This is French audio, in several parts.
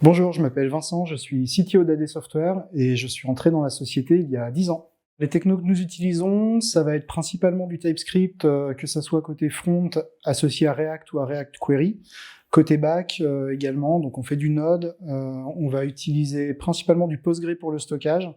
Bonjour, je m'appelle Vincent, je suis CTO d'AD Software et je suis entré dans la société il y a 10 ans. Les technos que nous utilisons, ça va être principalement du TypeScript, que ça soit côté front associé à React ou à React Query. Côté back également, donc on fait du Node, on va utiliser principalement du Postgre pour le stockage.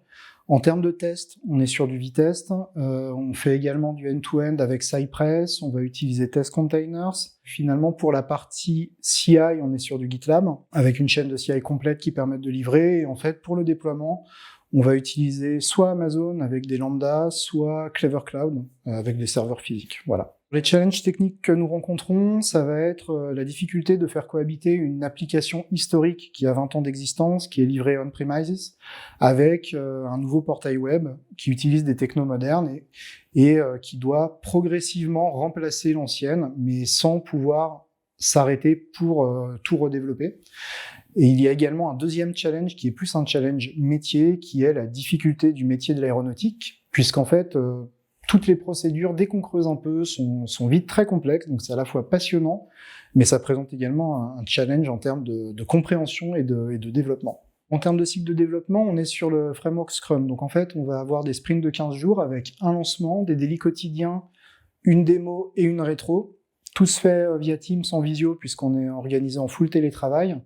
En termes de test, on est sur du Vitest, on fait également du end-to-end avec Cypress, on va utiliser Test Containers. Finalement, pour la partie CI, on est sur du GitLab, avec une chaîne de CI complète qui permet de livrer. Et en fait, pour le déploiement, on va utiliser soit Amazon avec des lambdas, soit Clever Cloud avec des serveurs physiques. Voilà. Les challenges techniques que nous rencontrons, ça va être la difficulté de faire cohabiter une application historique qui a 20 ans d'existence, qui est livrée on-premises, avec un nouveau portail web qui utilise des technos modernes et qui doit progressivement remplacer l'ancienne, mais sans pouvoir s'arrêter pour tout redévelopper. Et il y a également un deuxième challenge qui est plus un challenge métier, qui est la difficulté du métier de l'aéronautique, puisqu'en fait, toutes les procédures, dès qu'on creuse un peu, sont vite très complexes, donc c'est à la fois passionnant, mais ça présente également un challenge en termes de compréhension et de développement. En termes de cycle de développement, on est sur le framework Scrum, donc en fait, on va avoir des sprints de 15 jours avec un lancement, des délits quotidiens, une démo et une rétro. Tout se fait via Teams en visio, puisqu'on est organisé en full télétravail.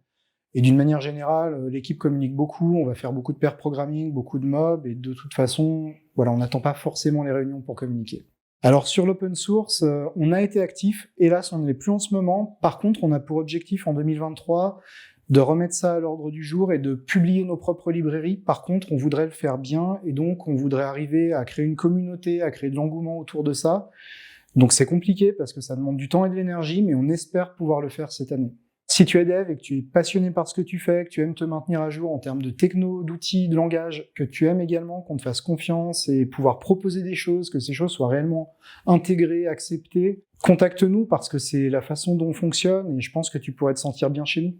Et d'une manière générale, l'équipe communique beaucoup, on va faire beaucoup de pair programming, beaucoup de mobs, et de toute façon, voilà, on n'attend pas forcément les réunions pour communiquer. Alors sur l'open source, on a été actif, hélas on ne l'est plus en ce moment. Par contre, on a pour objectif en 2023 de remettre ça à l'ordre du jour et de publier nos propres librairies. Par contre, on voudrait le faire bien, et donc on voudrait arriver à créer une communauté, à créer de l'engouement autour de ça. Donc c'est compliqué parce que ça demande du temps et de l'énergie, mais on espère pouvoir le faire cette année. Si tu es dev et que tu es passionné par ce que tu fais, que tu aimes te maintenir à jour en termes de techno, d'outils, de langage, que tu aimes également qu'on te fasse confiance et pouvoir proposer des choses, que ces choses soient réellement intégrées, acceptées, contacte-nous parce que c'est la façon dont on fonctionne et je pense que tu pourrais te sentir bien chez nous.